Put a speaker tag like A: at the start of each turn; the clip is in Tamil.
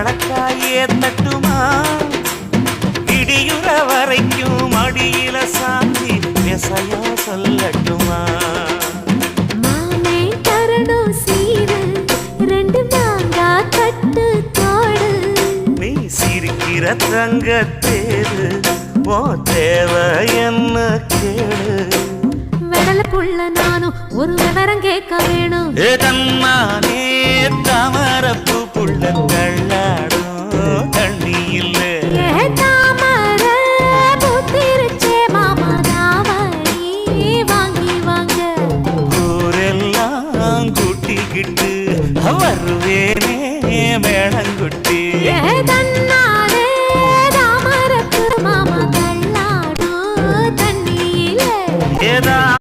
A: வழக்காயே தட்டுமா இடியுற வரைக்கும் அடியில சாந்தி விசையா சொல்லட்டுமா
B: மாமே தரணும் சீரு ரெண்டு மாங்கா கட்டு தோடு
A: நீ சிரிக்கிற தங்கத்தேரு ஓ தேவை என்ன கேளு
B: வெடல புள்ள நானும் ஒரு விவரம் கேட்க வேணும்
A: தன்னானே தாமரப்பு புள்ள கள்ளாடும் தண்ணி இல்லை
B: தாமர பூத்திருச்சே மாமா தாவணி வாங்கி வாங்க
A: ஊரெல்லாம் கூட்டிக்கிட்டு வருவேனே